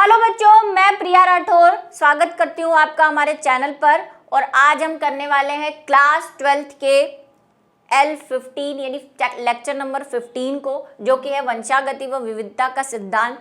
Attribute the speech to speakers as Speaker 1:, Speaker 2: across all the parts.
Speaker 1: Hello बच्चों, मैं प्रिया राठौर स्वागत करती हूँ आपका हमारे चैनल पर। और आज हम करने वाले हैं क्लास 12th के L15 यानी लेक्चर नंबर 15 को, जो कि है वंशागति व विविधता का सिद्धांत।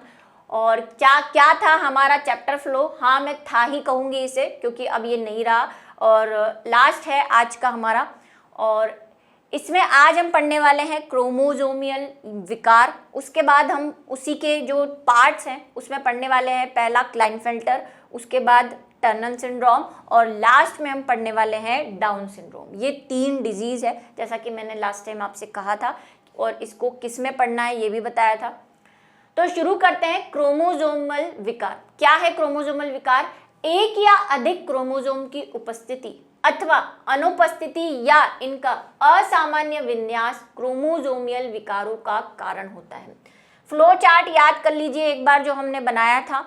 Speaker 1: और क्या क्या था हमारा चैप्टर फ्लो, हाँ मैं था ही कहूँगी इसे, क्योंकि अब ये नहीं रहा और लास्ट है आज का हमारा। और इसमें आज हम पढ़ने वाले हैं क्रोमोजोमियल विकार। उसके बाद हम उसी के जो पार्ट्स हैं उसमें पढ़ने वाले हैं, पहला क्लाइनफेल्टर, उसके बाद टर्नर सिंड्रोम और लास्ट में हम पढ़ने वाले हैं डाउन सिंड्रोम। ये 3 डिजीज़ है, जैसा कि मैंने लास्ट टाइम आपसे कहा था, और इसको किस में पढ़ना है ये भी बताया था। तो शुरू करते हैं। क्रोमोजोमल विकार क्या है? क्रोमोजोमल विकार एक या अधिक क्रोमोजोम की उपस्थिति अथवा अनुपस्थिति या इनका असामान्य विन्यास क्रोमोजोमियल विकारों का कारण होता है। फ्लो चार्ट याद कर लीजिए एक बार, जो हमने बनाया था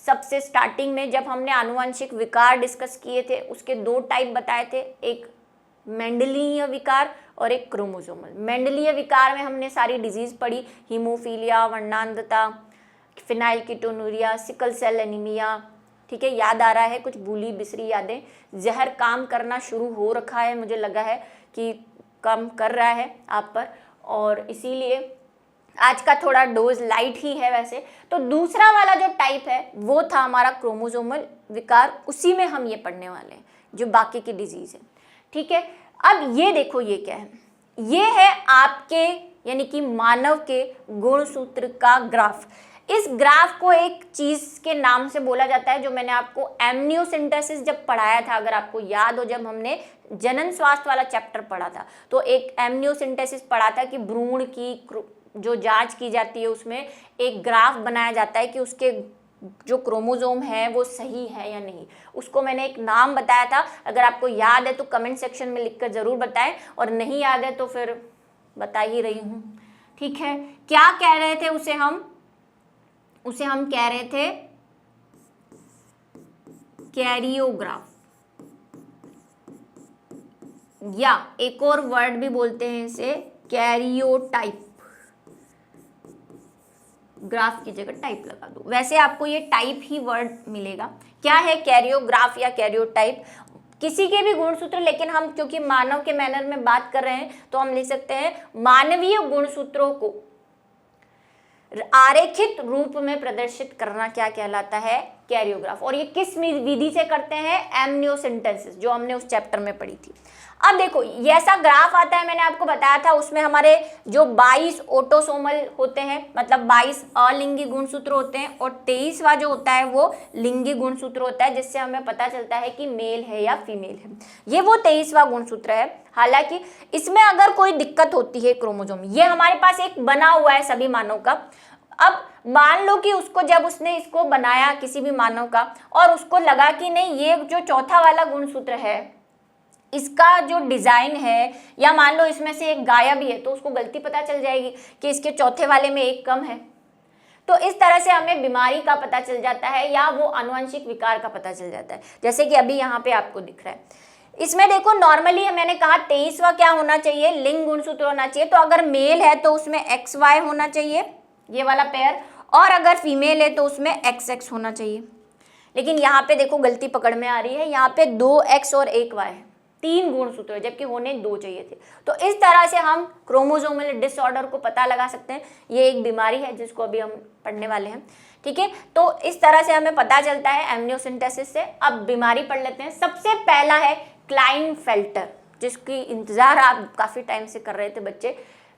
Speaker 1: सबसे स्टार्टिंग में जब हमने आनुवंशिक विकार डिस्कस किए थे। उसके 2 टाइप बताए थे, एक मेंडलीय विकार और एक क्रोमोजोमल। मेंडलीय विकार में हमने सारी डिजीज पढ़ी, हीमोफीलिया, वर्णांधता, फिनाइलकीटोनुरिया, सिकल सेल एनीमिया। ठीक है, याद आ रहा है? कुछ भूली बिसरी यादें। जहर काम करना शुरू हो रखा है, मुझे लगा है कि काम कर रहा है आप पर, और इसीलिए आज का थोड़ा डोज लाइट ही है वैसे। तो दूसरा वाला जो टाइप है वो था हमारा क्रोमोजोमल विकार, उसी में हम ये पढ़ने वाले हैं जो बाकी की डिजीज है। ठीक है, अब ये देखो ये क्या है। ये है आपके यानी कि मानव के गुणसूत्र का ग्राफ। इस ग्राफ को एक चीज के नाम से बोला जाता है, जो मैंने आपको एमनियोसिंथेसिस जब पढ़ाया था, अगर आपको याद हो, जब हमने जनन स्वास्थ्य वाला चैप्टर पढ़ा था, तो एक एमनियोसिंथेसिस पढ़ा था कि भ्रूण की जो जांच की जाती है उसमें एक ग्राफ बनाया जाता है कि उसके जो क्रोमोजोम है वो सही है या नहीं। उसको मैंने एक नाम बताया था। अगर आपको याद है तो कमेंट सेक्शन में लिखकर जरूर बताएं, और नहीं याद है तो फिर बता ही रही हूँ। ठीक है, क्या कह रहे थे उसे हम कह रहे थे कैरियोग्राफ, या एक और वर्ड भी बोलते हैं इसे कैरियोटाइप। ग्राफ की जगह टाइप लगा दो, वैसे आपको ये टाइप ही वर्ड मिलेगा। क्या है कैरियोग्राफ या कैरियोटाइप? किसी के भी गुणसूत्र, लेकिन हम क्योंकि मानव के मैनर में बात कर रहे हैं तो हम लिख सकते हैं मानवीय गुणसूत्रों को आरेखित रूप में प्रदर्शित करना क्या कहलाता है? कैरियोग्राफ। और ये किस विधि से करते हैं? एमनियोसिंथेसिस, जो हमने उस चैप्टर में पढ़ी थी। अब देखो ये ऐसा ग्राफ आता है, मैंने आपको बताया था, उसमें हमारे जो 22 ऑटोसोमल होते हैं, मतलब 22 अलिंगी गुणसूत्र होते हैं, और 23वां जो होता है वो लिंगी गुणसूत्र होता है, जिससे हमें पता चलता है कि मेल है या फीमेल है। ये वो 23वां गुणसूत्र है। हालांकि इसमें अगर कोई दिक्कत होती है क्रोमोजोम, ये हमारे पास एक बना हुआ है सभी मानव का। अब मान लो कि जब उसने इसको बनाया किसी भी मानव का, और उसको लगा कि नहीं ये जो चौथा वाला गुणसूत्र है इसका जो डिजाइन है, या मान लो इसमें से एक गायब ही है, तो उसको गलती पता चल जाएगी कि इसके चौथे वाले में एक कम है। तो इस तरह से हमें बीमारी का पता चल जाता है, या वो आनुवंशिक विकार का पता चल जाता है, जैसे कि अभी यहाँ पे आपको दिख रहा है। इसमें देखो नॉर्मली मैंने कहा 23वां क्या होना चाहिए? लिंग गुणसूत्र होना चाहिए। तो अगर मेल है तो उसमें XY होना चाहिए, ये वाला पेयर, और अगर फीमेल है तो उसमें XX होना चाहिए। लेकिन यहाँ पे देखो गलती पकड़ में आ रही है, यहाँ पे 2X और 1Y है, 3 गुणसूत्र, जबकि होने 2 चाहिए थे। तो इस तरह से हम क्रोमोजोमल डिसऑर्डर को पता लगा सकते हैं। ये एक बीमारी है जिसको अभी हम पढ़ने वाले हैं। ठीक है, तो इस तरह से हमें पता चलता है एमनियोसिंथेसिस से। अब बीमारी पढ़ लेते हैं। सबसे पहला है क्लाइनफेल्टर, जिसकी इंतजार आप काफी टाइम से कर रहे थे बच्चे,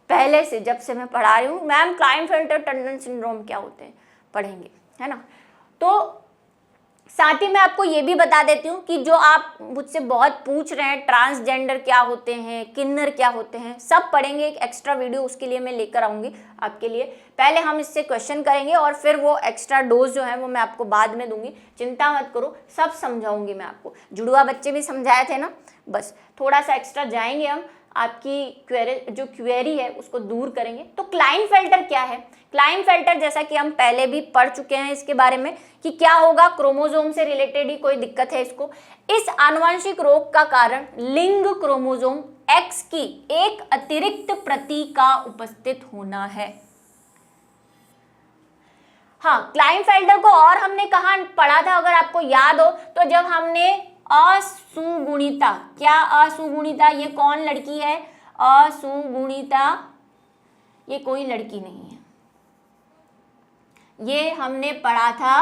Speaker 1: पहले से जब से मैं पढ़ा रही हूँ। मैम क्लाइनफेल्टर टर्नर सिंड्रोम क्या होते हैं, पढ़ेंगे, है ना? तो साथ ही मैं आपको ये भी बता देती हूँ कि जो आप मुझसे बहुत पूछ रहे हैं, ट्रांसजेंडर क्या होते हैं, किन्नर क्या होते हैं, सब पढ़ेंगे। एक एक्स्ट्रा वीडियो उसके लिए मैं लेकर आऊँगी आपके लिए। पहले हम इससे क्वेश्चन करेंगे और फिर वो एक्स्ट्रा डोज जो है वो मैं आपको बाद में दूंगी। चिंता मत करो, सब समझाऊंगी मैं आपको। जुड़वा बच्चे भी समझाए थे ना, बस थोड़ा सा एक्स्ट्रा जाएंगे हम, आपकी क्वेरी है उसको दूर करेंगे। तो क्लाइनफेल्टर क्या है? क्लाइनफेल्टर जैसा कि हम पहले भी पढ़ चुके हैं इसके बारे में कि क्या होगा, क्रोमोजोम से रिलेटेड ही कोई दिक्कत है इसको। इस आनुवंशिक रोग का कारण लिंग क्रोमोजोम X की एक अतिरिक्त प्रति का उपस्थित होना है। हाँ, क्लाइनफेल्टर को और हमने कहाँ पढ़ा था अगर आपको याद हो तो, जब हमने असुगुणिता, क्या असुगुणिता, ये कौन लड़की है असुगुणिता, ये कोई लड़की नहीं है, ये हमने पढ़ा था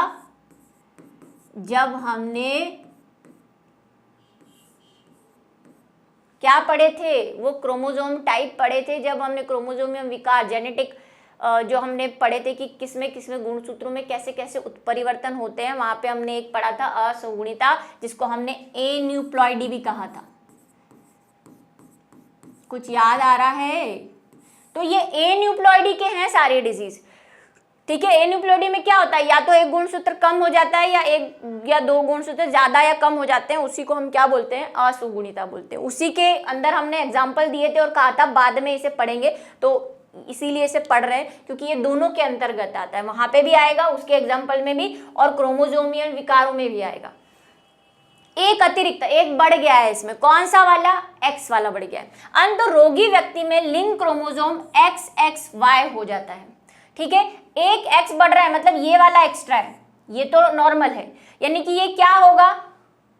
Speaker 1: जब हमने क्या पढ़े थे, वो क्रोमोसोम टाइप पढ़े थे, जब हमने क्रोमोसोमियम विकार जेनेटिक जो हमने पढ़े थे कि किसमें किसमें गुणसूत्रों में कैसे कैसे उत्परिवर्तन होते हैं, वहां पे हमने एक पढ़ा था असुगुणिता, जिसको हमने एन्यूप्लॉइडी भी कहा था। कुछ याद आ रहा है? तो ये एन्यूप्लॉइडी के हैं सारे डिजीज, ठीक है। एन्यूप्लॉइडी में क्या होता है, या तो एक गुणसूत्र कम हो जाता है या एक या दो गुणसूत्र ज्यादा या कम हो जाते हैं, उसी को हम क्या बोलते हैं, असुगुणिता बोलते हैं। उसी के अंदर हमने एग्जाम्पल दिए थे और कहा था बाद में इसे पढ़ेंगे, तो इसीलिए इसे पढ़ रहे हैं क्योंकि ये दोनों के अंतर्गत आता है, वहां पे भी आएगा उसके एग्जाम्पल में भी और क्रोमोसोमियल विकारों में भी आएगा। एक अतिरिक्त एक बढ़ गया है इसमें, कौन सा वाला, एक्स वाला बढ़ गया है। अंत रोगी व्यक्ति में लिंग क्रोमोसोम XXY हो जाता है, ठीक है। एक एक्स बढ़ रहा है मतलब ये वाला एक्स्ट्रा है, ये तो नॉर्मल है, यानी कि ये क्या होगा,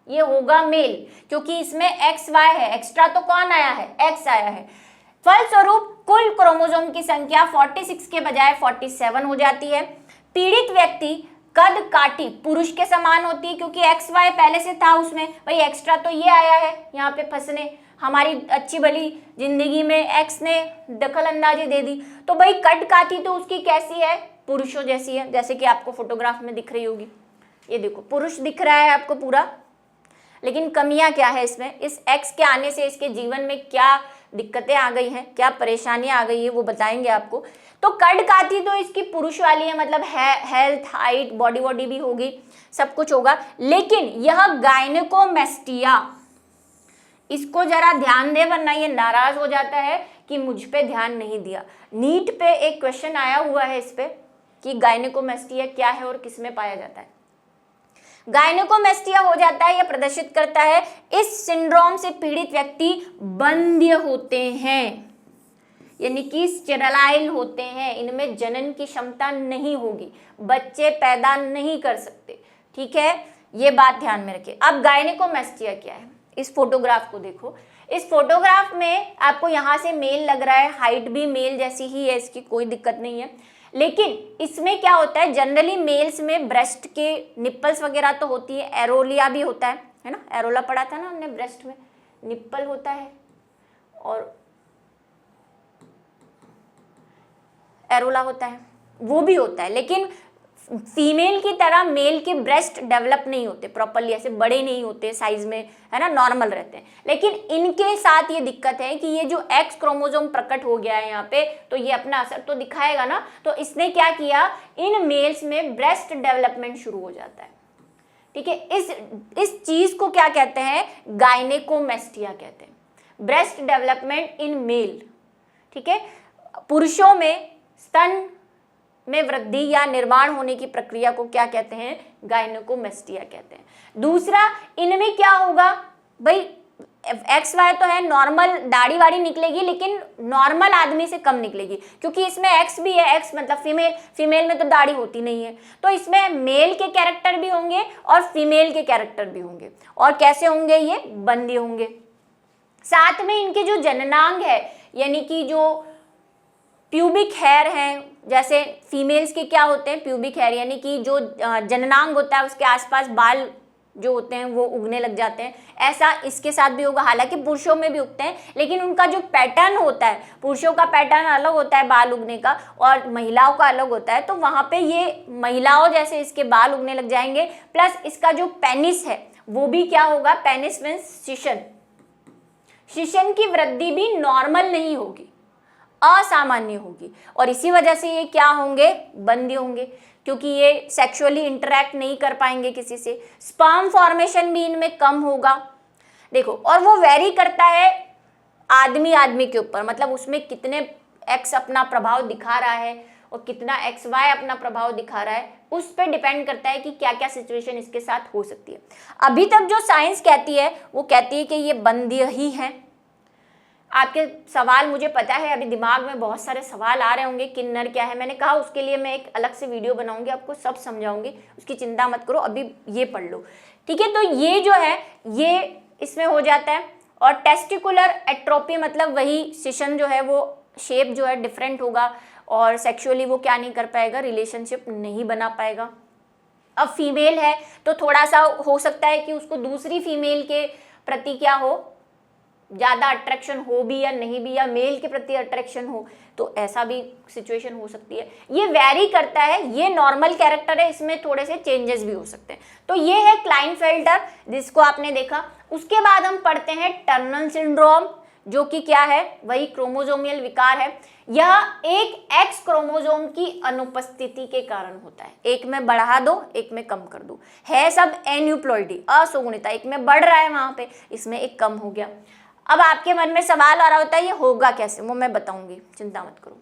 Speaker 1: ये होगा मेल, क्योंकि इसमें XY है, एक्स्ट्रा तो कौन आया है, X आया है। फलस्वरूप कुल क्रोमोसोम की संख्या 46 के बजाय 47 हो जाती है। पीड़ित व्यक्ति कद काठी पुरुष के समान होती है, क्योंकि XY पहले से था उसमें, भाई एक्स्ट्रा तो ये आया है यहाँ पे फंसने, हमारी अच्छी भली जिंदगी में एक्स ने दखल अंदाजी दे दी, तो भाई कद काठी तो उसकी कैसी है, पुरुषों जैसी है, जैसे कि आपको फोटोग्राफ में दिख रही होगी, ये देखो पुरुष दिख रहा है आपको पूरा। लेकिन कमियां क्या है इसमें, इस एक्स के आने से इसके जीवन में क्या दिक्कतें आ गई हैं, क्या परेशानियां आ गई है, वो बताएंगे आपको। तो कद काठी तो इसकी पुरुष वाली है, मतलब हेल्थ, हाइट, बॉडी भी होगी, सब कुछ होगा। लेकिन यह गायनेकोमेस्टिया, इसको जरा ध्यान दे वरना ये नाराज हो जाता है कि मुझ पे ध्यान नहीं दिया। नीट पे एक क्वेश्चन आया हुआ है इस पे कि गायनेकोमेस्टिया क्या है और किसमें पाया जाता है। गायनेकोमेस्टिया हो जाता है या प्रदर्शित करता है, इस सिंड्रोम से पीड़ित व्यक्ति बंध्य होते हैं, यानी कि स्टेराइल होते हैं, इनमें जनन की क्षमता नहीं होगी, बच्चे पैदा नहीं कर सकते, ठीक है, ये बात ध्यान में रखिए। अब गायनेकोमेस्टिया क्या है, इस फोटोग्राफ को देखो, इस फोटोग्राफ में आपको यहाँ से मेल लग रहा है, हाइट भी मेल जैसी ही है, इसकी कोई दिक्कत नहीं है। लेकिन इसमें क्या होता है, जनरली मेल्स में ब्रेस्ट के निप्पल्स वगैरह तो होती है, एरोलिया भी होता है ना, एरोला पढ़ा था ना हमने, ब्रेस्ट में निप्पल होता है और एरोला होता है, वो भी होता है। लेकिन फीमेल की तरह मेल के ब्रेस्ट डेवलप नहीं होते प्रॉपरली, ऐसे बड़े नहीं होते साइज में, है ना, नॉर्मल रहते हैं। लेकिन इनके साथ ये दिक्कत है कि ये जो एक्स क्रोमोसोम प्रकट हो गया है यहाँ पे, तो ये अपना असर तो दिखाएगा ना, तो इसने क्या किया, इन मेल्स में ब्रेस्ट डेवलपमेंट शुरू हो जाता है, ठीक है। इस चीज को क्या कहते हैं, गायनेकोमेस्टिया कहते हैं, ब्रेस्ट डेवलपमेंट इन मेल, ठीक है। पुरुषों में स्तन में वृद्धि या निर्माण होने की प्रक्रिया को क्या कहते हैं, गायनेकोमेस्टिया कहते हैं। दूसरा, इनमें क्या होगा भाई, XY तो है, नॉर्मल दाढ़ी वाड़ी निकलेगी, लेकिन नॉर्मल आदमी से कम निकलेगी, क्योंकि इसमें X भी है, X मतलब फीमेल में तो दाढ़ी होती नहीं है, तो इसमें मेल के कैरेक्टर भी होंगे और फीमेल के कैरेक्टर भी होंगे। और कैसे होंगे, ये बंदी होंगे। साथ में इनके जो जननांग है, यानी कि जो प्यूबिक हेयर हैं, जैसे फीमेल्स के क्या होते हैं, प्यूबिक हेयर, यानी कि जो जननांग होता है उसके आसपास बाल जो होते हैं वो उगने लग जाते हैं, ऐसा इसके साथ भी होगा। हालांकि पुरुषों में भी उगते हैं, लेकिन उनका जो पैटर्न होता है, पुरुषों का पैटर्न अलग होता है बाल उगने का और महिलाओं का अलग होता है, तो वहां पे ये महिलाओं जैसे इसके बाल उगने लग जाएंगे। प्लस इसका जो पेनिस है वो भी क्या होगा, पेनिस मींस शिशन, शिशन की वृद्धि भी नॉर्मल नहीं होगी, असामान्य होगी, और इसी वजह से ये क्या होंगे, बंदी होंगे, क्योंकि ये सेक्सुअली इंटरेक्ट नहीं कर पाएंगे किसी से। स्पर्म फॉर्मेशन भी इनमें कम होगा, देखो, और वो वेरी करता है आदमी के ऊपर, मतलब उसमें कितने एक्स अपना प्रभाव दिखा रहा है और कितना XY अपना प्रभाव दिखा रहा है, उस पर डिपेंड करता है कि क्या क्या सिचुएशन इसके साथ हो सकती है। अभी तक जो साइंस कहती है वो कहती है कि ये बंदी ही है। आपके सवाल मुझे पता है, अभी दिमाग में बहुत सारे सवाल आ रहे होंगे, किन्नर क्या है। मैंने कहा उसके लिए मैं एक अलग से वीडियो बनाऊंगी, आपको सब समझाऊंगी, उसकी चिंता मत करो, अभी ये पढ़ लो, ठीक है। तो ये जो है ये इसमें हो जाता है। और टेस्टिकुलर एट्रोफी मतलब वही सिशन जो है वो शेप जो है डिफरेंट होगा और सेक्सुअली वो क्या नहीं कर पाएगा, रिलेशनशिप नहीं बना पाएगा। अब फीमेल है तो थोड़ा सा हो सकता है कि उसको दूसरी फीमेल के प्रति क्या हो, ज़्यादा अट्रैक्शन हो भी या नहीं भी, या मेल के प्रति अट्रैक्शन हो, तो ऐसा भी सिचुएशन हो सकती है। ये वैरी करता है, ये नॉर्मल कैरेक्टर है, इसमें थोड़े से चेंजेस भी हो सकते हैं। तो ये है क्लाइनफेल्टर जिसको आपने देखा। उसके बाद हम पढ़ते हैं टर्नर सिंड्रोम, जो कि क्या है, वही क्रोमोसोमियल विकार है। यह एक एक्स क्रोमोसोम की अनुपस्थिति के कारण होता है। एक में बढ़ा दो, एक में कम कर दो, है सब एन्यूप्लॉइडी, असुगुणिता, एक में बढ़ रहा है वहां पे, इसमें एक कम हो गया। अब आपके मन में सवाल आ रहा होता है ये होगा कैसे, वो मैं बताऊंगी, चिंता मत करो।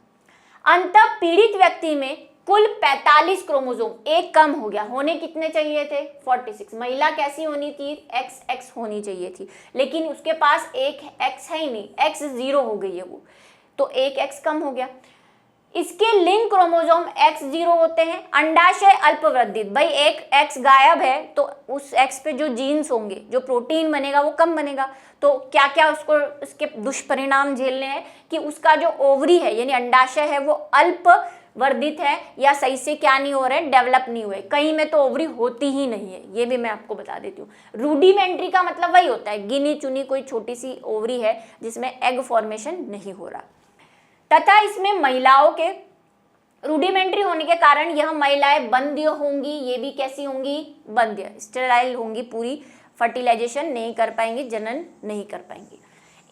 Speaker 1: अंतः पीड़ित व्यक्ति में कुल 45 क्रोमोसोम, एक कम हो गया। होने कितने चाहिए थे, 46। महिला कैसी होनी थी, XX होनी चाहिए थी, लेकिन उसके पास एक X है ही नहीं, X 0 हो गई है वो, तो एक X कम हो गया। इसके लिंग क्रोमोसोम X0 होते हैं। अंडाशय अल्पवृद्धित, भाई एक X गायब है तो उस X पे जो जीन्स होंगे, जो प्रोटीन बनेगा वो कम बनेगा। तो क्या क्या उसको उसके दुष्परिणाम झेलने हैं कि उसका जो ओवरी है यानी अंडाशय है वो अल्प वर्धित है, या सही से क्या नहीं हो रहे, डेवलप नहीं हुए। कहीं में तो ओवरी होती ही नहीं है, ये भी मैं आपको बता देती हूँ। रूडिमेंट्री का मतलब वही होता है, गिनी चुनी कोई छोटी सी ओवरी है जिसमें एग फॉर्मेशन नहीं हो रहा। तथा इसमें महिलाओं के रूडिमेंट्री होने के कारण यह महिलाएं बंध्य होंगी। ये भी कैसी होंगी, बंध्य, स्टेराइल होंगी, पूरी फर्टिलाइजेशन नहीं कर पाएंगी, जनन नहीं कर पाएंगी।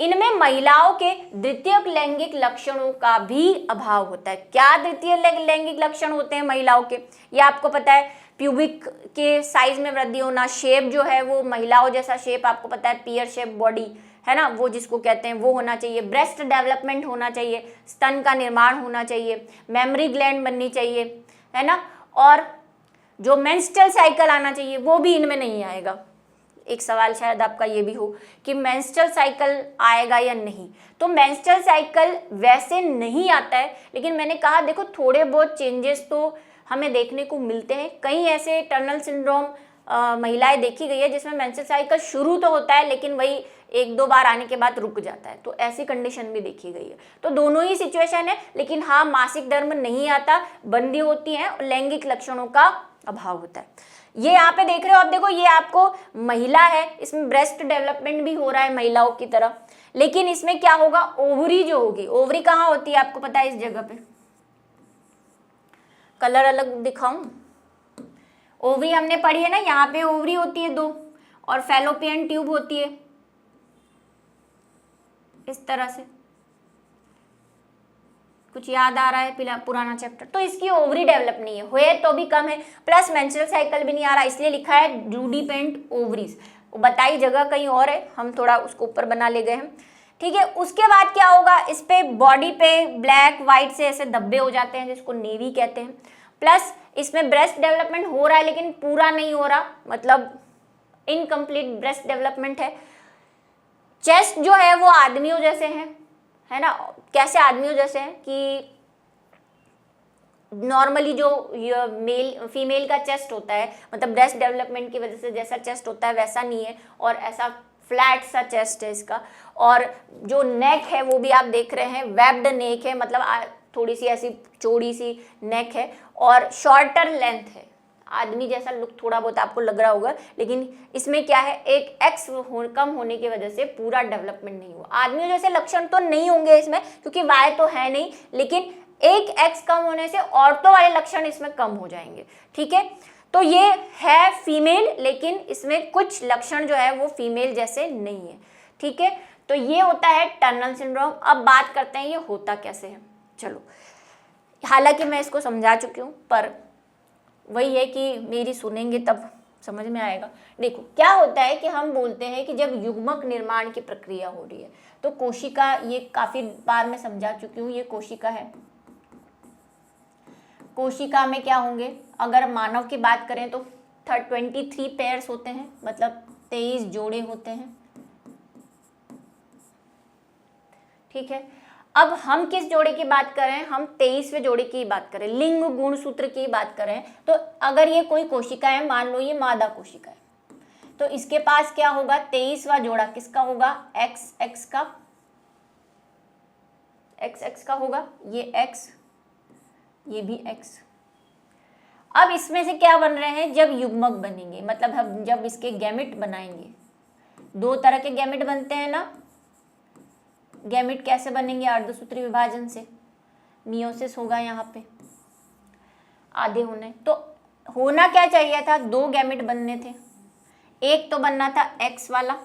Speaker 1: इनमें महिलाओं के द्वितीयक लैंगिक लक्षणों का भी अभाव होता है। क्या द्वितीय लैंगिक लक्षण होते हैं महिलाओं के, ये आपको पता है। प्यूबिक के साइज में वृद्धि होना, शेप जो है वो महिलाओं जैसा शेप आपको पता है, पियर शेप बॉडी है ना, वो जिसको कहते हैं वो होना चाहिए। ब्रेस्ट डेवलपमेंट होना चाहिए, स्तन का निर्माण होना चाहिए, मेमोरी ग्लैंड बननी चाहिए, है ना। और जो मेंस्ट्रुअल साइकिल आना चाहिए वो भी इनमें नहीं आएगा। एक सवाल शायद आपका ये भी हो कि मेंस्ट्रुअल साइकिल आएगा या नहीं, तो मेंस्ट्रुअल साइकिल वैसे नहीं आता है, लेकिन मैंने कहा देखो थोड़े बहुत चेंजेस तो हमें देखने को मिलते हैं। कई ऐसे टर्नर सिंड्रोम महिलाएं देखी गई है जिसमें मेंस्ट्रुअल साइकिल शुरू तो होता है लेकिन वही एक दो बार आने के बाद रुक जाता है, तो ऐसी कंडीशन भी देखी गई है। तो दोनों ही सिचुएशन है, लेकिन हाँ मासिक धर्म नहीं आता, बंदी होती है और लैंगिक लक्षणों का अभाव होता है। ये यहाँ पे देख रहे हो आप, देखो ये आपको महिला है, इसमें ब्रेस्ट डेवलपमेंट भी हो रहा है महिलाओं की तरह, लेकिन इसमें क्या होगा, ओवरी जो होगी, ओवरी कहाँ होती है आपको पता है, इस जगह पे। कलर अलग दिखाऊं, ओवरी हमने पढ़ी है ना, यहाँ पे ओवरी होती है 2 और फैलोपियन ट्यूब होती है इस तरह से। कुछ याद आ रहा है पुराना चैप्टर, तो इसकी ओवरी डेवलप नहीं है, हुए तो भी कम है, प्लस मेंस्ट्रुअल साइकिल भी नहीं आ रहा, इसलिए लिखा है रूडिपेंट ओवरीज। बताई जगह कहीं और है, हम थोड़ा उसको ऊपर बना ले गए हैं, ठीक है। उसके बाद क्या होगा, इस पे बॉडी पे ब्लैक व्हाइट से ऐसे धब्बे हो जाते हैं जिसको नेवी कहते हैं। प्लस इसमें ब्रेस्ट डेवलपमेंट हो रहा है लेकिन पूरा नहीं हो रहा, मतलब इनकम्प्लीट ब्रेस्ट डेवलपमेंट है। चेस्ट जो है वो आदमियों जैसे है ना, कैसे आदमियों जैसे हैं कि नॉर्मली जो मेल फीमेल का चेस्ट होता है, मतलब ब्रेस्ट डेवलपमेंट की वजह से जैसा चेस्ट होता है वैसा नहीं है, और ऐसा फ्लैट सा चेस्ट है इसका। और जो नेक है वो भी आप देख रहे हैं वेब्ड नेक है, मतलब थोड़ी सी ऐसी चौड़ी सी नेक है और शॉर्टर लेंथ है, आदमी जैसा लुक थोड़ा बहुत आपको लग रहा होगा, लेकिन इसमें क्या है, एक एक्स कम होने की वजह से पूरा डेवलपमेंट नहीं हुआ। आदमियों जैसे लक्षण तो नहीं होंगे इसमें क्योंकि वाय तो है नहीं, लेकिन एक एक्स कम होने से औरतों वाले लक्षण इसमें कम हो जाएंगे, ठीक है। तो ये है फीमेल, लेकिन इसमें कुछ लक्षण जो है वो फीमेल जैसे नहीं है, ठीक है। तो ये होता है टर्नर सिंड्रोम। अब बात करते हैं ये होता कैसे है। चलो, हालांकि मैं इसको समझा चुकी हूँ, पर वही है कि मेरी सुनेंगे तब समझ में आएगा। देखो क्या होता है कि हम बोलते हैं कि जब युग्मक निर्माण की प्रक्रिया हो रही है तो कोशिका, ये काफी बार मैं समझा चुकी हूँ, ये कोशिका है। कोशिका में क्या होंगे, अगर मानव की बात करें तो 23 पेयर्स होते हैं, मतलब 23 जोड़े होते हैं, ठीक है, अब हम किस जोड़े की बात कर रहे हैं, हम 23वें जोड़े की बात करें, लिंग गुण सूत्र की बात करें। तो अगर ये कोई कोशिका है, मान लो ये मादा कोशिका है, तो इसके पास क्या होगा, 23वां जोड़ा किसका होगा, एक्स एक्स का, एक्स एक्स का होगा, ये एक्स, ये भी एक्स। अब इसमें से क्या बन रहे हैं, जब युग्मक बनेंगे, मतलब हम जब इसके गैमेट बनाएंगे, दो तरह के गैमेट बनते हैं ना। गैमेट कैसे बनेंगे, अर्धसूत्री विभाजन से, मियोसिस होगा यहाँ पे, आधे होने। तो होना क्या चाहिए था, दो गैमेट बनने थे, एक तो बनना था एक्स वाला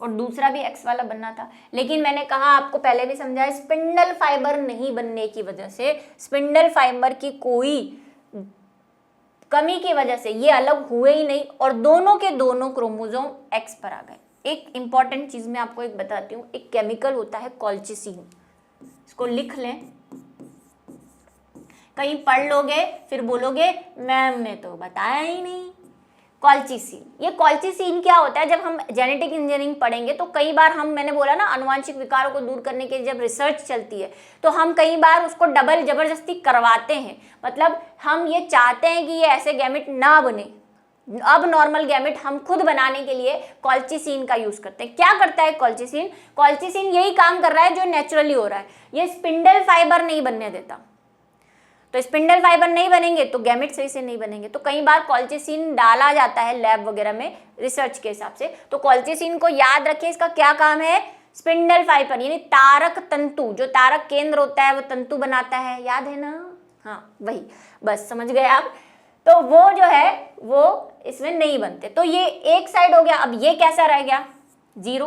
Speaker 1: और दूसरा भी एक्स वाला बनना था। लेकिन मैंने कहा, आपको पहले भी समझाया, स्पिंडल फाइबर नहीं बनने की वजह से, स्पिंडल फाइबर की कोई कमी की वजह से ये अलग हुए ही नहीं और दोनों के दोनों क्रोमोसोम एक्स पर आ गए। एक इंपॉर्टेंट चीज मैं आपको एक बताती हूँ, एक केमिकल होता है कॉल्चिसिन, इसको लिख लें, कहीं पढ़ लोगे फिर बोलोगे मैम ने तो बताया ही नहीं। कॉल्चिसिन, ये कॉल्चिसिन क्या होता है, जब हम जेनेटिक इंजीनियरिंग पढ़ेंगे तो कई बार हम, मैंने बोला ना, अनुवांशिक विकारों को दूर करने के लिए जब रिसर्च चलती है तो हम कई बार उसको डबल जबरदस्ती करवाते हैं। मतलब हम ये चाहते हैं कि ये ऐसे गैमेट ना बने, अब नॉर्मल गैमेट हम खुद बनाने के लिए कॉल्चिसिन का यूज करते हैं। क्या करता है कॉल्चिसिन, कॉल्चिसिन यही काम कर रहा है जो नेचुरली हो रहा है, ये स्पिंडल फाइबर नहीं बनने देता। तो स्पिंडल फाइबर नहीं बनेंगे तो गैमेट सही से नहीं बनेंगे। तो कई बार कॉल्चिसिन डाला जाता है लैब वगैरह में रिसर्च के हिसाब से। तो कॉल्चिसिन को याद रखिए, इसका क्या काम है, स्पिंडल फाइबर यानी तारक तंतु, जो तारक केंद्र होता है वो तंतु बनाता है, याद है ना, हाँ वही, बस समझ गए आप। तो वो जो है वो इसमें नहीं बनते। तो ये एक साइड हो गया। अब ये कैसा रह गया, जीरो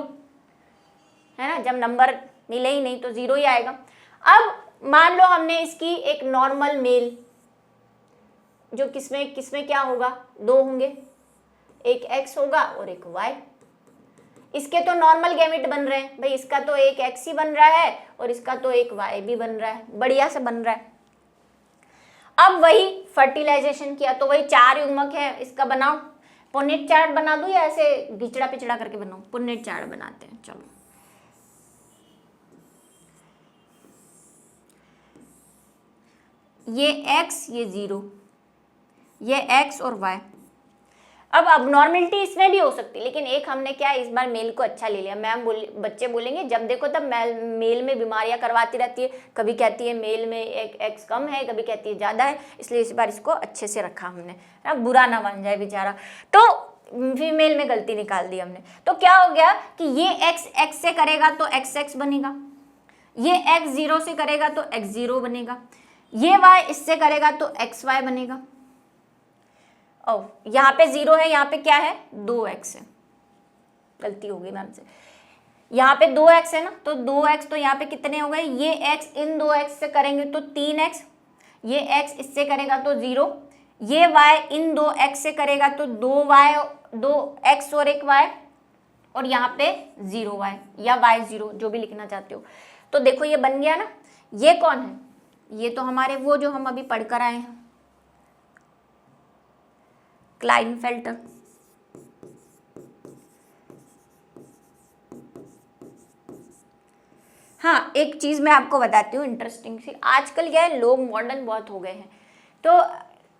Speaker 1: है ना, जब नंबर मिले ही नहीं तो जीरो ही आएगा। अब मान लो हमने इसकी एक नॉर्मल मेल, जो किसमें किसमें क्या होगा, दो होंगे, एक एक्स होगा और एक वाई। इसके तो नॉर्मल गैमेट बन रहे हैं भाई, इसका तो एक एक्स ही बन रहा है और इसका तो एक वाई भी बन रहा है, बढ़िया से बन रहा है। अब वही फर्टिलाइजेशन किया तो वही चार युग्मक है, इसका बनाओ, पुन्नेट चार्ट बना दूं या ऐसे घिचड़ा पिचड़ा करके बनाओ, पुन्नेट चार्ट बनाते हैं, चलो। ये x, ये 0, ये x और y। अब अबनॉर्मेलिटी इसमें भी हो सकती है, लेकिन एक हमने क्या इस बार मेल को अच्छा ले लिया। मैम बच्चे बोलेंगे जब देखो तब मेल में बीमारियां करवाती रहती है, कभी कहती है मेल में एक x कम है, कभी कहती है ज़्यादा है, इसलिए इस बार इसको अच्छे से रखा हमने, ना बुरा ना बन जाए बेचारा। तो फीमेल में गलती निकाल दी हमने। तो क्या हो गया कि ये x x से करेगा तो x बनेगा, ये x 0 से करेगा तो x 0 बनेगा, ये y इससे करेगा तो एक्स वाई बनेगा। ओ यहाँ पे 0 है, यहाँ पे क्या है 2x है, गलती हो गई मैम से, यहाँ पे 2x है ना, तो 2x तो यहाँ पे कितने हो गए, ये x इन 2x से करेंगे तो 3x, ये x इससे करेगा तो 0, ये y इन 2x से करेगा तो 2x और एक y, और यहाँ पे 0y या y0 जो भी लिखना चाहते हो। तो देखो ये बन गया ना। ये कौन है, ये तो हमारे वो जो हम अभी पढ़ कर आए हैं, क्लाइनफेल्टर। हाँ एक चीज मैं आपको बताती हूँ इंटरेस्टिंग सी, आजकल क्या है लोग मॉडर्न बहुत हो गए हैं, तो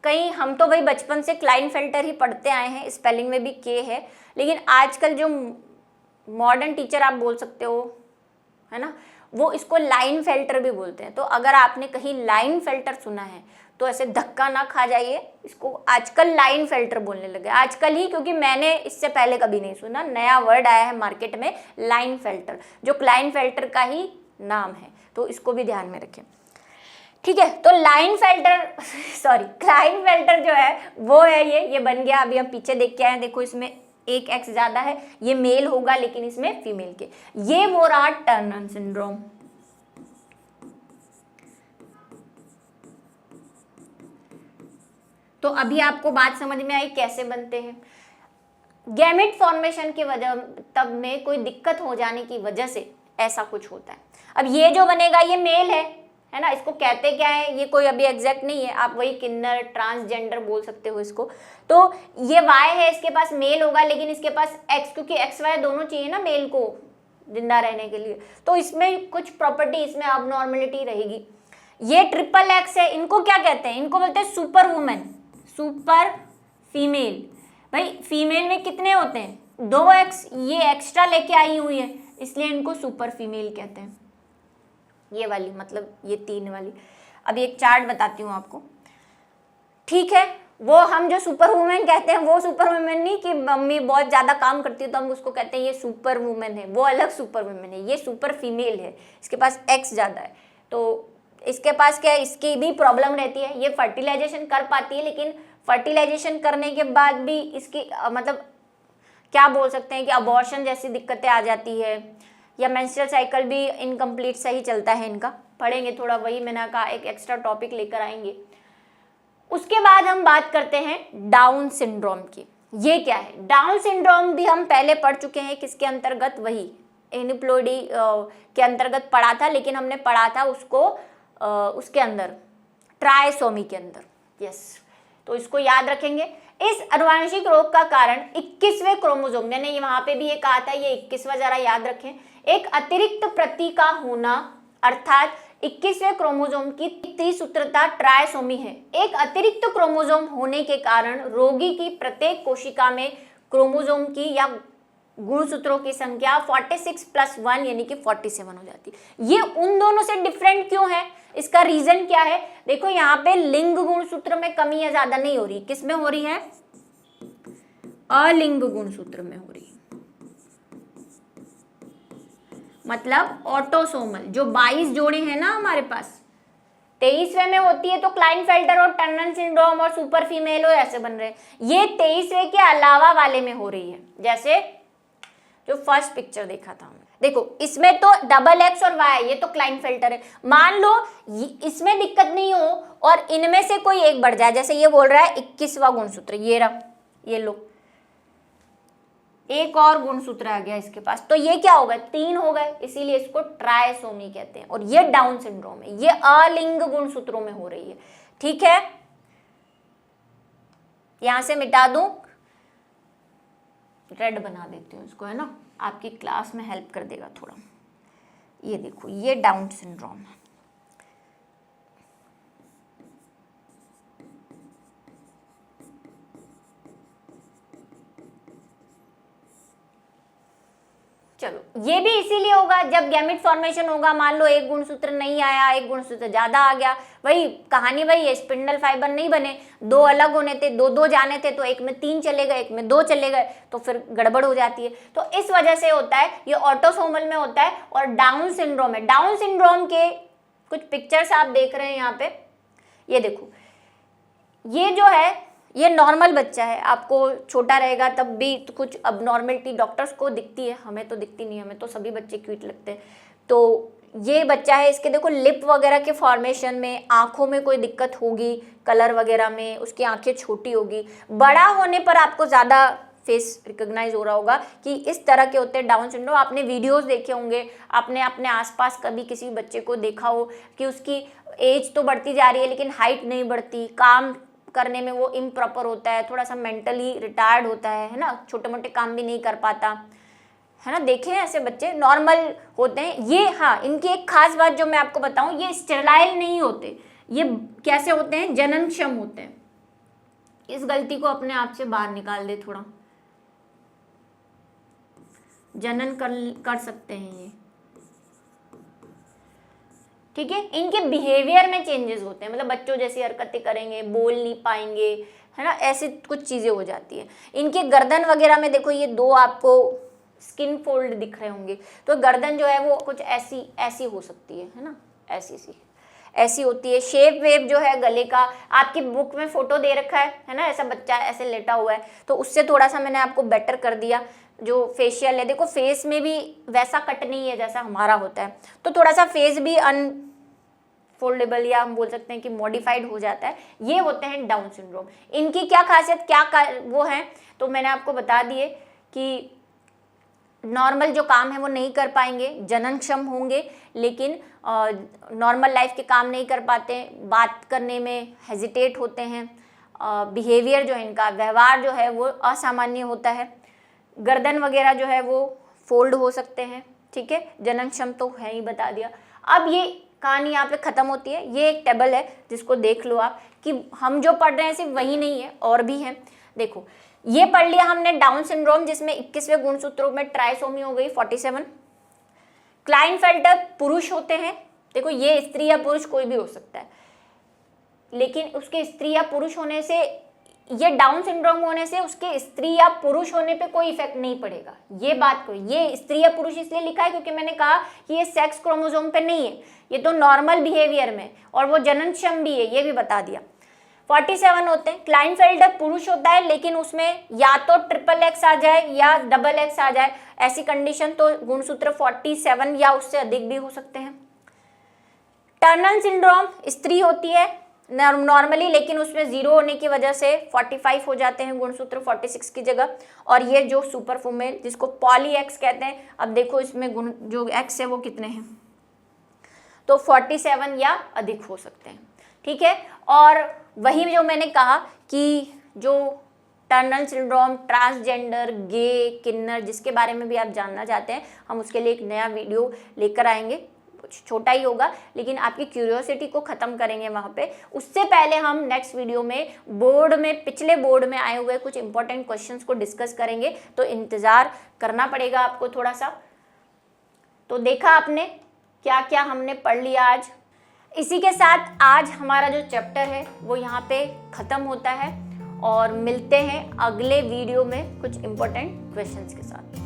Speaker 1: कहीं हम तो भाई बचपन से क्लाइनफेल्टर ही पढ़ते आए हैं, स्पेलिंग में भी के है, लेकिन आजकल जो मॉडर्न टीचर आप बोल सकते हो है ना, वो इसको लाइन फिल्टर भी बोलते हैं। तो अगर आपने कहीं लाइन फिल्टर सुना है तो ऐसे धक्का ना खा जाइए, इसको आजकल लाइन फिल्टर बोलने लगे, आजकल ही, क्योंकि मैंने इससे पहले कभी नहीं सुना, नया वर्ड आया है मार्केट में लाइन फिल्टर, जो क्लाइन फिल्टर का ही नाम है, तो इसको भी ध्यान में रखें, ठीक है। तो लाइन फिल्टर सॉरी क्लाइन फिल्टर जो है वो है ये बन गया। अभी हम पीछे देख के आए, देखो इसमें एक एक्स ज्यादा है, ये मेल होगा लेकिन इसमें फीमेल के, ये वो रहा टर्नर सिंड्रोम। तो अभी आपको बात समझ में आई कैसे बनते हैं गैमेट फॉर्मेशन की वजह, तब में कोई दिक्कत हो जाने की वजह से ऐसा कुछ होता है। अब ये जो बनेगा ये मेल है ना, इसको कहते क्या है, ये कोई अभी एग्जैक्ट नहीं है, आप वही किन्नर ट्रांसजेंडर बोल सकते हो इसको। तो ये वाई है, इसके पास मेल होगा लेकिन इसके पास एक्स, क्योंकि एक्स वाई दोनों चाहिए ना मेल को, जिंदा रहने के लिए, तो इसमें कुछ प्रॉपर्टी, इसमें अबनॉर्मलिटी रहेगी। ये ट्रिपल एक्स है, इनको क्या कहते हैं, इनको बोलते हैं सुपर वुमेन, सुपर फीमेल। भाई फीमेल में कितने होते हैं, 2 एक्स, ये एक्स्ट्रा लेके आई हुई है इसलिए इनको सुपर फीमेल कहते हैं। ये वाली मतलब ये 3 वाली। अब एक चार्ट बताती हूँ आपको, ठीक है। वो हम जो सुपर वुमेन कहते हैं वो सुपर वुमेन नहीं कि मम्मी बहुत ज़्यादा काम करती है तो हम उसको कहते हैं ये सुपर वुमेन है, वो अलग सुपर वुमेन है। ये सुपर फीमेल है, इसके पास एक्स ज़्यादा है, तो इसके पास क्या है, इसकी भी प्रॉब्लम रहती है। ये फर्टिलाइजेशन कर पाती है लेकिन फर्टिलाइजेशन करने के बाद भी इसकी मतलब क्या बोल सकते हैं कि अबॉर्शन जैसी दिक्कतें आ जाती है, या मेंस्ट्रुअल साइकिल भी इनकम्प्लीट सही चलता है इनका। पढ़ेंगे थोड़ा, वही मैंने कहा एक एक्स्ट्रा टॉपिक लेकर आएंगे। उसके बाद हम बात करते हैं डाउन सिंड्रोम की। ये क्या है, डाउन सिंड्रोम भी हम पहले पढ़ चुके हैं, किसके अंतर्गत, वही एनिप्लोइडी के अंतर्गत पढ़ा था, लेकिन हमने पढ़ा था उसको उसके अंदर ट्राइसोमी के अंदर। यस, तो इसको याद रखेंगे। इस अनुवांशिक रोग का कारण 21वें क्रोमोसोम, मैंने वहां पे भी ये कहा था, ये 21वां जरा याद रखें, एक अतिरिक्त प्रति का होना, अर्थात 21वें क्रोमोसोम की त्रिसूत्रता ट्राइसोमी है। एक अतिरिक्त क्रोमोसोम होने के कारण रोगी की प्रत्येक कोशिका में क्रोमोसोम की या गुणसूत्रों की संख्या 46 + 1 यानी कि 47 हो जाती है। ये उन दोनों से डिफरेंट क्यों है, इसका रीजन क्या है, देखो यहाँ पे लिंग गुणसूत्र में कमी या ज्यादा नहीं हो रही, किस में हो रही है, अलिंग गुणसूत्र में हो रही है। मतलब ऑटोसोमल जो 22 जोड़े हैं ना हमारे पास, 23वें में होती है तो क्लाइनफेल्टर और टर्नर सिंड्रोम और सुपर फीमेल और ऐसे बन रहे हैं। ये 23वें के अलावा वाले में हो रही है, जैसे जो फर्स्ट पिक्चर देखा था हमने। देखो इसमें तो डबल एक्स और वाई, ये तो क्लाइनफेल्टर है। मान लो इसमें दिक्कत नहीं हो और इनमें से कोई एक बढ़ जाए, जैसे ये बोल रहा है 21वां गुणसूत्र, ये रहा, ये लो एक और गुणसूत्र आ गया इसके पास, तो ये क्या होगा, 3 हो गए, इसीलिए इसको ट्राइसोमी कहते हैं। और ये डाउन सिंड्रोम है, ये अलिंग गुणसूत्रों में हो रही है। ठीक है, यहां से मिटा दूं, रेड बना देती हूँ इसको, है ना, आपकी क्लास में हेल्प कर देगा थोड़ा। ये देखो ये डाउन सिंड्रोम है। चलो ये भी इसीलिए होगा जब गैमेट फॉर्मेशन होगा, मान लो एक गुणसूत्र नहीं आया, एक गुणसूत्र ज्यादा आ गया, वही कहानी वही है, स्पिंडल फाइबर नहीं बने, 2 अलग होने थे, 2 जाने थे, तो एक में 3 चले गए, एक में 2 चले गए, तो फिर गड़बड़ हो जाती है। तो इस वजह से होता है, ये ऑटोसोमल में होता है और डाउन सिंड्रोम है। डाउन सिंड्रोम के कुछ पिक्चर्स आप देख रहे हैं यहाँ पे, ये देखो, ये जो है ये नॉर्मल बच्चा है, आपको छोटा रहेगा तब भी तो कुछ अबनॉर्मलिटी डॉक्टर्स को दिखती है, हमें तो दिखती नहीं, हमें तो सभी बच्चे क्यूट लगते हैं। तो ये बच्चा है, इसके देखो लिप वगैरह के फॉर्मेशन में, आंखों में कोई दिक्कत होगी, कलर वगैरह में, उसकी आंखें छोटी होगी। बड़ा होने पर आपको ज़्यादा फेस रिकॉग्नाइज हो रहा होगा कि इस तरह के होते हैं डाउन सिंड्रोम। आपने वीडियोस देखे होंगे, आपने अपने आसपास कभी किसी बच्चे को देखा हो कि उसकी एज तो बढ़ती जा रही है लेकिन हाइट नहीं बढ़ती, काम करने में वो इम्प्रॉपर होता है, थोड़ा सा मेंटली रिटायर्ड होता है ना, छोटे मोटे काम भी नहीं कर पाता, है ना, देखे हैं ऐसे बच्चे, नॉर्मल होते हैं ये। हाँ, इनकी एक खास बात जो मैं आपको बताऊं, ये स्टेराइल नहीं होते, ये कैसे होते हैं, जननक्षम होते हैं। इस गलती को अपने आप से बाहर निकाल दे थोड़ा, जनन कर सकते हैं ये, ठीक है। इनके बिहेवियर में चेंजेस होते हैं, मतलब बच्चों जैसी हरकतें करेंगे, बोल नहीं पाएंगे, है ना, ऐसी कुछ चीज़ें हो जाती है। इनके गर्दन वगैरह में देखो ये 2 आपको स्किन फोल्ड दिख रहे होंगे, तो गर्दन जो है वो कुछ ऐसी हो सकती है ना, ऐसी होती है। शेप वेप जो है गले का, आपकी बुक में फोटो दे रखा है ना, ऐसा बच्चा ऐसे लेटा हुआ है, तो उससे थोड़ा सा मैंने आपको बेटर कर दिया। जो फेशियल है, देखो फेस में भी वैसा कट नहीं है जैसा हमारा होता है, तो थोड़ा सा फेस भी अनफोल्डेबल या हम बोल सकते हैं कि मॉडिफाइड हो जाता है। ये होते हैं डाउन सिंड्रोम। इनकी क्या खासियत, वो है, तो मैंने आपको बता दिए कि नॉर्मल जो काम है वो नहीं कर पाएंगे, जननक्षम होंगे, लेकिन नॉर्मल लाइफ के काम नहीं कर पाते, बात करने में हेजिटेट होते हैं, बिहेवियर जो है इनका, व्यवहार जो है वो असामान्य होता है, गर्दन वगैरह जो है वो फोल्ड हो सकते हैं, ठीक है, जननक्षम तो है ही, बता दिया। अब ये कहानी यहाँ पे खत्म होती है। ये एक टेबल है जिसको देख लो आप कि हम जो पढ़ रहे हैं सिर्फ वही नहीं है, और भी है। देखो ये पढ़ लिया हमने डाउन सिंड्रोम, जिसमें 21वें गुणसूत्रों में ट्राइसोमी हो गई 47। क्लाइनफेल्टर पुरुष होते हैं, देखो ये स्त्री या पुरुष कोई भी हो सकता है, लेकिन उसके स्त्री या पुरुष होने से, ये डाउन सिंड्रोम होने से उसके स्त्री या पुरुष होने पे कोई इफेक्ट नहीं पड़ेगा। ये बात को, ये स्त्री या पुरुष इसलिए लिखा है क्योंकि मैंने कहा कि ये सेक्स क्रोमोसोम पे नहीं है, ये तो नॉर्मल बिहेवियर में, और वो जननक्षम भी है, ये भी बता दिया। 47 होते हैं। क्लाइनफेल्टर पुरुष होता है, लेकिन उसमें या तो XXX आ जाए या XX आ जाए, ऐसी कंडीशन तो गुणसूत्र 47 या उससे अधिक भी हो सकते हैं। टर्नर सिंड्रोम स्त्री होती है नॉर्मली, लेकिन उसमें 0 होने की वजह से 45 हो जाते हैं गुणसूत्र 46 की जगह। और ये जो सुपर फीमेल जिसको पॉली एक्स कहते हैं, अब देखो इसमें गुण जो एक्स है वो कितने हैं, तो 47 या अधिक हो सकते हैं, ठीक है। और वही जो मैंने कहा कि जो टर्नर सिंड्रोम, ट्रांसजेंडर, गे, किन्नर, जिसके बारे में भी आप जानना चाहते हैं, हम उसके लिए एक नया वीडियो लेकर आएंगे, कुछ छोटा ही होगा, लेकिन आपकी क्यूरियोसिटी को ख़त्म करेंगे वहाँ पे। उससे पहले हम नेक्स्ट वीडियो में बोर्ड में, पिछले बोर्ड में आए हुए कुछ इंपॉर्टेंट क्वेश्चंस को डिस्कस करेंगे, तो इंतज़ार करना पड़ेगा आपको थोड़ा सा। तो देखा आपने क्या क्या हमने पढ़ लिया आज। इसी के साथ आज हमारा जो चैप्टर है वो यहाँ पे ख़त्म होता है, और मिलते हैं अगले वीडियो में कुछ इंपॉर्टेंट क्वेश्चंस के साथ।